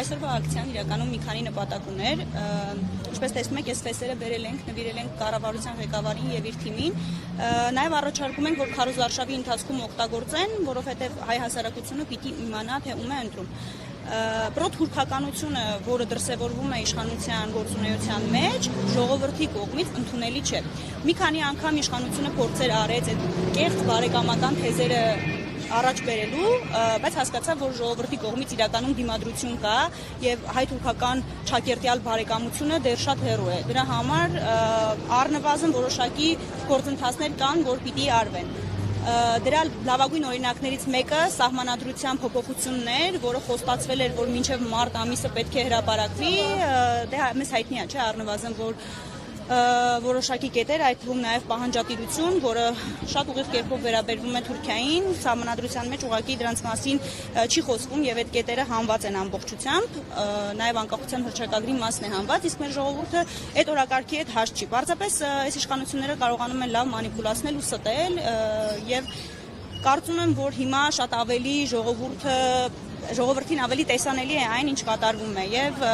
Այսօրվա ակցիան իրականում մի քանի նպատակ ուներ, ինչպես տեսնում եք, այս ֆեսերը բերել ենք, նվիրել ենք կառավարության ղեկավարին եւ իր թիմին, նաեւ առաջարկում ենք, որ քարոզարշավի ընթացքում օգտագործեն, որովհետեւ հայ հասարակությունը պիտի իմանա, թե ում է ընտրում։ Պրոթուրքականությունը, որը դրսևորվում է իշխանության գործունեության մեջ, ժողովրդի կողմից ընդունելի չէ։ Մի քանի անգամ իշխանությունը փորձեր արեց այդ կեղծ բարեկամական թեզերը առաջ բերելու, բայց հասկացավ, որ ժողովրդի կողմից իրականում դիմադրություն կա եւ հայ-թուրքական ճակերտյալ բարեկամությունը դեռ շատ հեռու է։ Դրա համար առնվազն որոշակի գործընթացներ կան, որ պիտի արվեն։ Դրա լավագույն օրինակներից մեկը սահմանադրության փոփոխությունն էր, որը խոստացվել էր, որ մինչև մարտ ամիսը պետք է հրապարակվի, դե մեզ հայտնի է, չէ, առնվազն որ որոշակի կետեր, այդ թվում նաև պահանջատիրություն, որը շատ ուղիղ կերպով վերաբերվում է Թուրքիային, սահմանադրության մեջ ուղղակի դրանց մասին չի խոսվում եւ այդ կետերը հանված են ամբողջությամբ, նաև անկախության հռչակագրի մասն է հանված, իսկ մեր ժողովուրդը այդ օրակարգի հետ հաշտ չի։ Պարզապես այս իշխանությունները կարողանում են լավ մանիպուլացնել ու ստել եւ կարծում եմ, որ հիմա շատ ավելի ժողովրդին ավելի տեսանելի է այն, ինչ կատարվում է եւ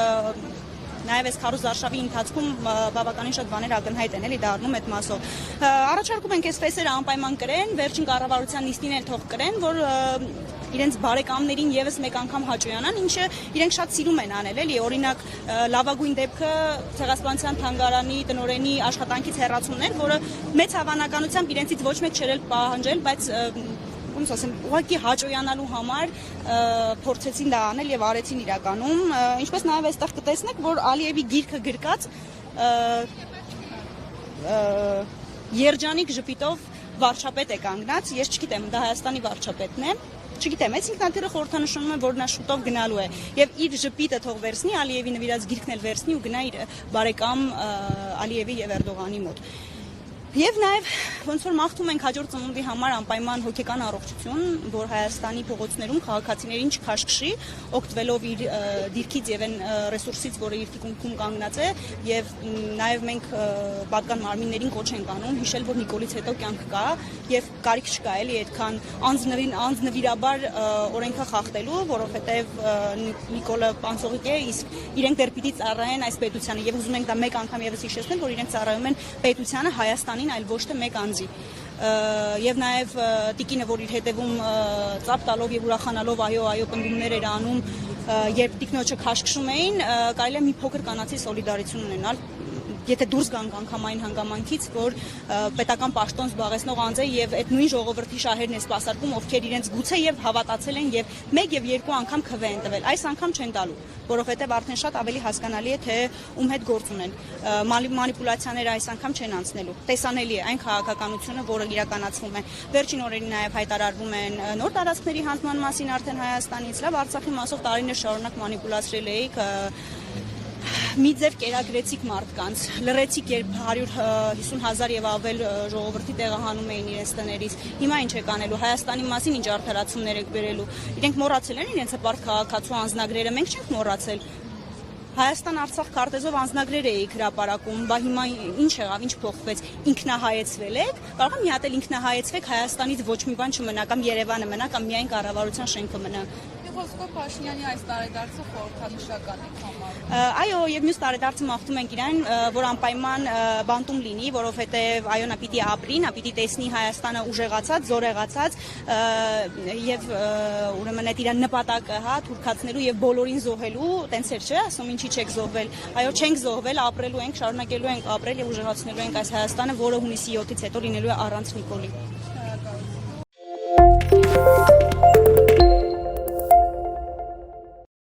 նաև այս քարոզարշավի ընթացքում բավականին շատ բաներ ակնհայտ են, էլի դառնում այդ մասով։ Առաջարկում ենք այս ֆեսերը անպայման կրեն, վերջին կառավարության նիստին էլ թող կրեն, որ իրենց բարեկամներին եւս մեկ անգամ հաճոյանան, ինչը իրենք շատ սիրում են անել, էլի, օրինակ լավագույն դեպքը ցեղասպանության թանգարանի տնօրենի աշխատանքից հեռացումն էր, որը մեծ հավանականությամբ իրենցից ոչ մեկ չէր պահանջել, բայց ոնց ասեմ, ուղղակի հաճոյանալու համար փորձեցին դա անել եւ արեցին իրականում, ինչպես նաեւ այստեղ կտեսնեք, որ Ալիևի գիրքը գրկած երջանիկ ժպիտով վարչապետ է կանգնած, ես չգիտեմ, դա Հայաստանի վարչապետն է, չգիտեմ, այս ինքնաթիռը խորհրդանշում է, որ նա շուտով գնալու է եւ իր ժպիտը թող վերցնի, Ալիևի նվիրած գիրքն էլ վերցնի ու գնա իր բարեկամ Ալիևի եւ Էրդողանի մոտ։ Եվ նաև ոնց որ մաղթում ենք հաջորդ ծնունդի համար անպայման հոգեկան առողջություն, որ Հայաստանի փողոցներում քաղաքացիներին չքաշքշի, օգտվելով իր դիրքից եւ այն ռեսուրսից, որը իր թիկունքում կանգնած է, եւ նաև մենք պատկան մարմիններին կոչ ենք անում, հիշել, որ Նիկոլից հետո կյանք կա եւ կարիք չկա էլի այդքան անձնվիրաբար օրենքը խախտելու, որովհետեւ Նիկոլը անցողիկ է, իսկ իրենք դեռ պիտի ծառայեն այս պետությանը եւ ուզում ենք դա մեկ անգամ եւս հիշեցնել, որ իրենք ծառայում են պետությանը, Հայաստանի այլ ոչ թե մեկ անձի եւ նաեւ տիկինը, որ իր հետևում ծափ տալով եւ ուրախանալով այո պնդումներ էր անում, երբ տիկնոջը քաշքշում էին, կարելի է մի փոքր կանացի սոլիդարություն ունենալ, եթե դուրս գանք անգամ այն հանգամանքից, որ պետական պաշտոն զբաղեցնող անձ է եւ այդ նույն ժողովրդի շահերն է սպասարկում, ովքեր իրենց գուցե եւ հավատացել են եւ մեկ եւ երկու անգամ քվե են տվել, այս անգամ չեն տալու, որովհետեւ արդեն շատ ավելի հասկանալի է, թե ում հետ գործ ունեն, մանիպուլյացիաները այս անգամ չեն անցնելու, տեսանելի է այն քաղաքականությունը, որը իրականացվում է։ Վերջին օրերին նաեւ հայտարարվում են նոր տարածքների հանձնման մասին արդեն Հայաստանից, լավ, Արցախի մասով տարիներ շարունակ մանիպուլացրել էիք, մի ձև կերակրեցիք մարդկանց, լրեցիք, երբ 150,000 եւ ավել ժողովրդի տեղահանում էին իրենց տներից, հիմա ինչ եք անելու, Հայաստանի մասին ինչ արդարացումներ եք բերելու, իրենք մոռացել են իրենց հպարտ քաղաքացու անձնագրերը, մենք չենք մոռացել, Հայաստան-Արցախ քարտեզով անձնագրեր էիք հրապարակում, բա հիմա ինչ եղավ, ինչ փոխվեց, ինքնահայեցվել եք, կարող եմ մի հատ էլ ինքնահայեցվեք, Հայաստանից ոչ մի բան չմնա, կամ Երևանը մնա, կամ միայն կառավարության շենքը մնա։ Խոսքով Փաշինյանի այս տարեդարձը խորհրդանշական է համարվում։ Այո, եւ մյուս տարեդարձը մաղթում ենք իրեն, որ անպայման բանտում լինի, որովհետեւ այո, նա պիտի ապրի, նա պիտի տեսնի Հայաստանը ուժեղացած, զորեղացած եւ ուրեմն այդ իր նպատակը, հա, թուրքացնելու եւ բոլորին զոհելու, տենց էր, չէ՞, ասում ինչի չեք զոհվել։ Այո, չենք զոհվել, ապրելու ենք, շարունակելու ենք ապրել եւ ուժեղացնելու ենք այս Հայաստանը, որը հունիսի 7-ից հետո լինելու է առանց Նիկոլի։